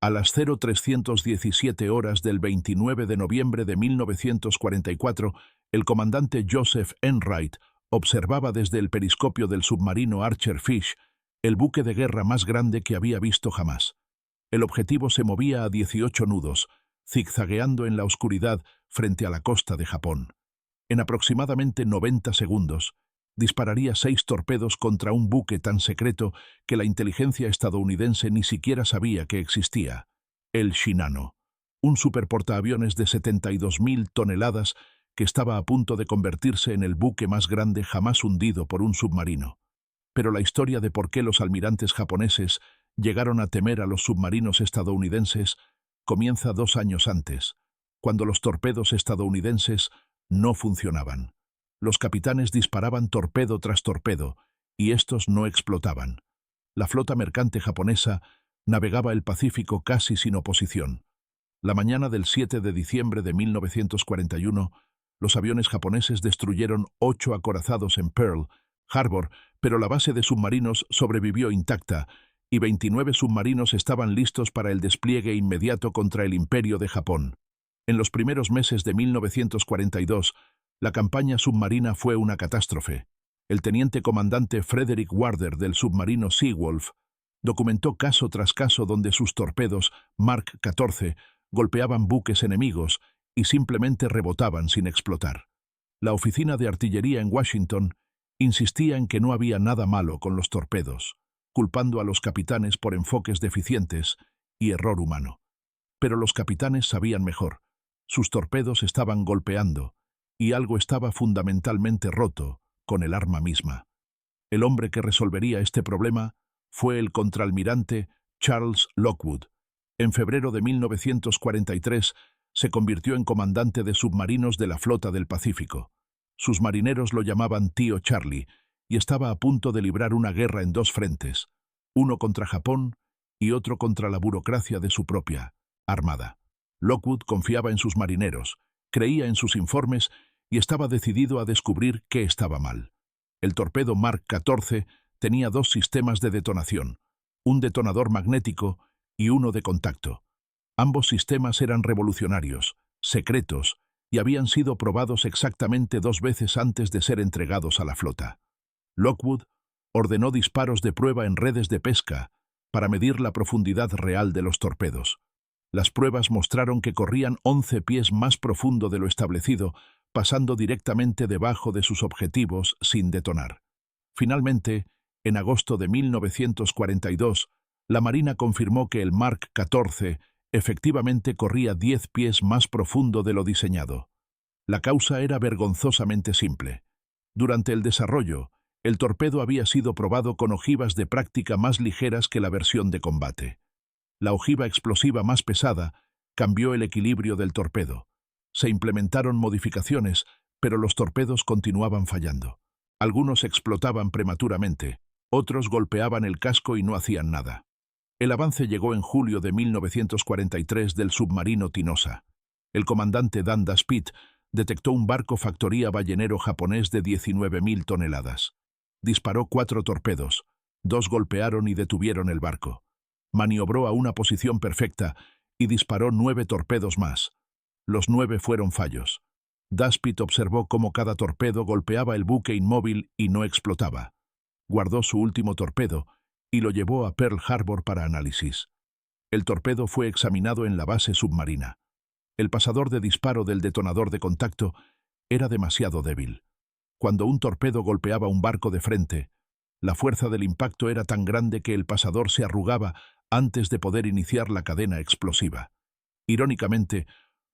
A las 0317 horas del 29 de noviembre de 1944, el comandante Joseph Enright observaba desde el periscopio del submarino Archer Fish el buque de guerra más grande que había visto jamás. El objetivo se movía a 18 nudos, zigzagueando en la oscuridad frente a la costa de Japón. En aproximadamente 90 segundos, dispararía 6 torpedos contra un buque tan secreto que la inteligencia estadounidense ni siquiera sabía que existía, el Shinano, un superportaaviones de 72.000 toneladas que estaba a punto de convertirse en el buque más grande jamás hundido por un submarino. Pero la historia de por qué los almirantes japoneses llegaron a temer a los submarinos estadounidenses comienza 2 años antes, cuando los torpedos estadounidenses no funcionaban. Los capitanes disparaban torpedo tras torpedo, y estos no explotaban. La flota mercante japonesa navegaba el Pacífico casi sin oposición. La mañana del 7 de diciembre de 1941, los aviones japoneses destruyeron 8 acorazados en Pearl Harbor, pero la base de submarinos sobrevivió intacta, y 29 submarinos estaban listos para el despliegue inmediato contra el Imperio de Japón. En los primeros meses de 1942, la campaña submarina fue una catástrofe. El teniente comandante Frederick Warder del submarino Seawolf documentó caso tras caso donde sus torpedos Mark 14 golpeaban buques enemigos y simplemente rebotaban sin explotar. La oficina de artillería en Washington insistía en que no había nada malo con los torpedos, culpando a los capitanes por enfoques deficientes y error humano. Pero los capitanes sabían mejor. Sus torpedos estaban golpeando, y algo estaba fundamentalmente roto con el arma misma. El hombre que resolvería este problema fue el contraalmirante Charles Lockwood. En febrero de 1943 se convirtió en comandante de submarinos de la Flota del Pacífico. Sus marineros lo llamaban Tío Charlie, y estaba a punto de librar una guerra en 2 frentes, uno contra Japón y otro contra la burocracia de su propia armada. Lockwood confiaba en sus marineros, creía en sus informes y estaba decidido a descubrir qué estaba mal. El torpedo Mark 14 tenía 2 sistemas de detonación, un detonador magnético y uno de contacto. Ambos sistemas eran revolucionarios, secretos, y habían sido probados exactamente 2 veces antes de ser entregados a la flota. Lockwood ordenó disparos de prueba en redes de pesca para medir la profundidad real de los torpedos. Las pruebas mostraron que corrían 11 pies más profundo de lo establecido, pasando directamente debajo de sus objetivos sin detonar. Finalmente, en agosto de 1942, la Marina confirmó que el Mark 14 efectivamente corría 10 pies más profundo de lo diseñado. La causa era vergonzosamente simple. Durante el desarrollo, el torpedo había sido probado con ojivas de práctica más ligeras que la versión de combate. La ojiva explosiva más pesada cambió el equilibrio del torpedo. Se implementaron modificaciones, pero los torpedos continuaban fallando. Algunos explotaban prematuramente, otros golpeaban el casco y no hacían nada. El avance llegó en julio de 1943 del submarino Tinosa. El comandante Dundas Pitt detectó un barco factoría ballenero japonés de 19.000 toneladas. Disparó 4 torpedos, 2 golpearon y detuvieron el barco. Maniobró a una posición perfecta y disparó 9 torpedos más. Los 9 fueron fallos. Daspit observó cómo cada torpedo golpeaba el buque inmóvil y no explotaba. Guardó su último torpedo y lo llevó a Pearl Harbor para análisis. El torpedo fue examinado en la base submarina. El pasador de disparo del detonador de contacto era demasiado débil. Cuando un torpedo golpeaba un barco de frente, la fuerza del impacto era tan grande que el pasador se arrugaba antes de poder iniciar la cadena explosiva. Irónicamente,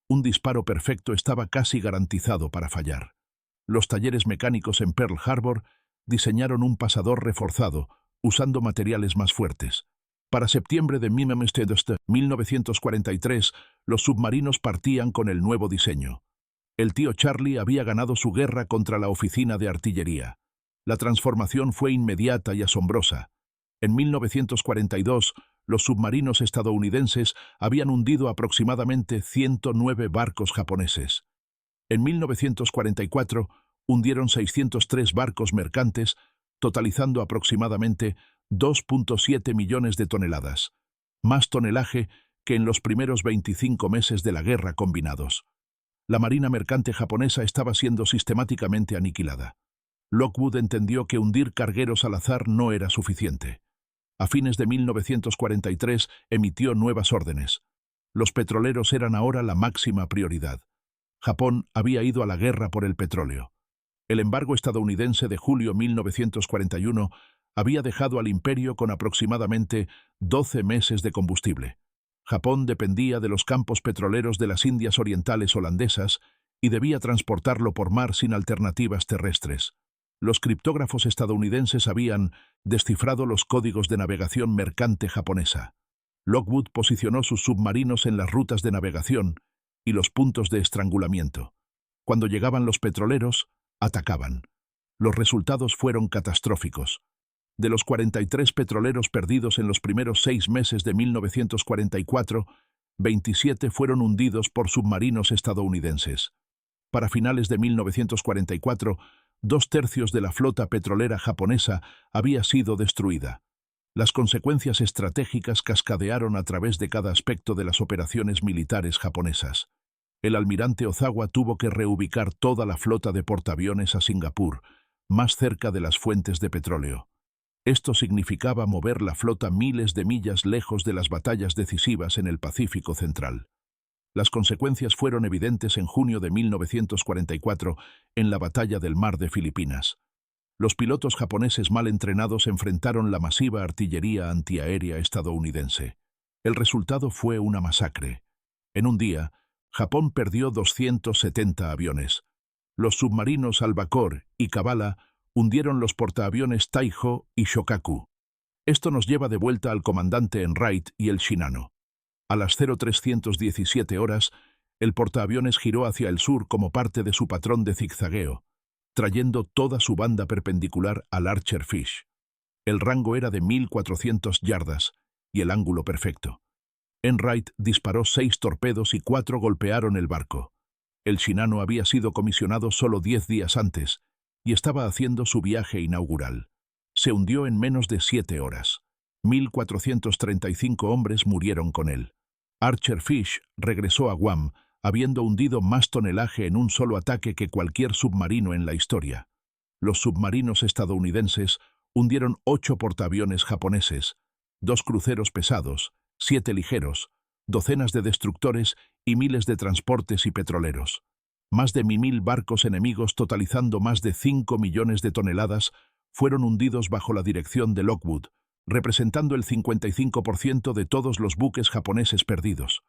un disparo perfecto estaba casi garantizado para fallar. Los talleres mecánicos en Pearl Harbor diseñaron un pasador reforzado, usando materiales más fuertes. Para septiembre de 1943, los submarinos partían con el nuevo diseño. El Tío Charlie había ganado su guerra contra la oficina de artillería. La transformación fue inmediata y asombrosa. En 1942, los submarinos estadounidenses habían hundido aproximadamente 109 barcos japoneses. En 1944, hundieron 603 barcos mercantes, totalizando aproximadamente 2.7 millones de toneladas, más tonelaje que en los primeros 25 meses de la guerra combinados. La marina mercante japonesa estaba siendo sistemáticamente aniquilada. Lockwood entendió que hundir cargueros al azar no era suficiente. A fines de 1943 emitió nuevas órdenes. Los petroleros eran ahora la máxima prioridad. Japón había ido a la guerra por el petróleo. El embargo estadounidense de julio 1941 había dejado al imperio con aproximadamente 12 meses de combustible. Japón dependía de los campos petroleros de las Indias Orientales holandesas y debía transportarlo por mar sin alternativas terrestres. Los criptógrafos estadounidenses habían descifrado los códigos de navegación mercante japonesa. Lockwood posicionó sus submarinos en las rutas de navegación y los puntos de estrangulamiento. Cuando llegaban los petroleros, atacaban. Los resultados fueron catastróficos. De los 43 petroleros perdidos en los primeros 6 meses de 1944, 27 fueron hundidos por submarinos estadounidenses. Para finales de 1944, 2/3 de la flota petrolera japonesa había sido destruida. Las consecuencias estratégicas cascadearon a través de cada aspecto de las operaciones militares japonesas. El almirante Ozawa tuvo que reubicar toda la flota de portaaviones a Singapur, más cerca de las fuentes de petróleo. Esto significaba mover la flota miles de millas lejos de las batallas decisivas en el Pacífico Central. Las consecuencias fueron evidentes en junio de 1944 en la batalla del Mar de Filipinas. Los pilotos japoneses mal entrenados enfrentaron la masiva artillería antiaérea estadounidense. El resultado fue una masacre. En un día, Japón perdió 270 aviones. Los submarinos Albacore y Kabala hundieron los portaaviones Taiho y Shokaku. Esto nos lleva de vuelta al comandante Enright y el Shinano. A las 0317 horas, el portaaviones giró hacia el sur como parte de su patrón de zigzagueo, trayendo toda su banda perpendicular al Archer Fish. El rango era de 1400 yardas y el ángulo perfecto. Enright disparó 6 torpedos y 4 golpearon el barco. El Shinano había sido comisionado solo 10 días antes y estaba haciendo su viaje inaugural. Se hundió en menos de 7 horas. 1435 hombres murieron con él. Archer Fish regresó a Guam, habiendo hundido más tonelaje en un solo ataque que cualquier submarino en la historia. Los submarinos estadounidenses hundieron 8 portaaviones japoneses, 2 cruceros pesados, 7 ligeros, docenas de destructores y miles de transportes y petroleros. Más de 1000 barcos enemigos, totalizando más de 5 millones de toneladas, fueron hundidos bajo la dirección de Lockwood, representando el 55% de todos los buques japoneses perdidos.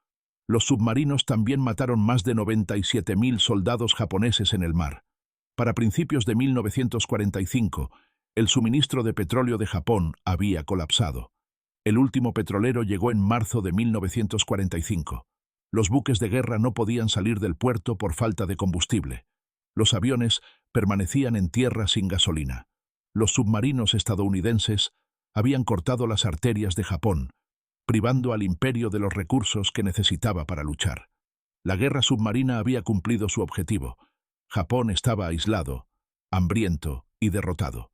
Los submarinos también mataron más de 97.000 soldados japoneses en el mar. Para principios de 1945, el suministro de petróleo de Japón había colapsado. El último petrolero llegó en marzo de 1945. Los buques de guerra no podían salir del puerto por falta de combustible. Los aviones permanecían en tierra sin gasolina. Los submarinos estadounidenses habían cortado las arterias de Japón, privando al imperio de los recursos que necesitaba para luchar. La guerra submarina había cumplido su objetivo. Japón estaba aislado, hambriento y derrotado.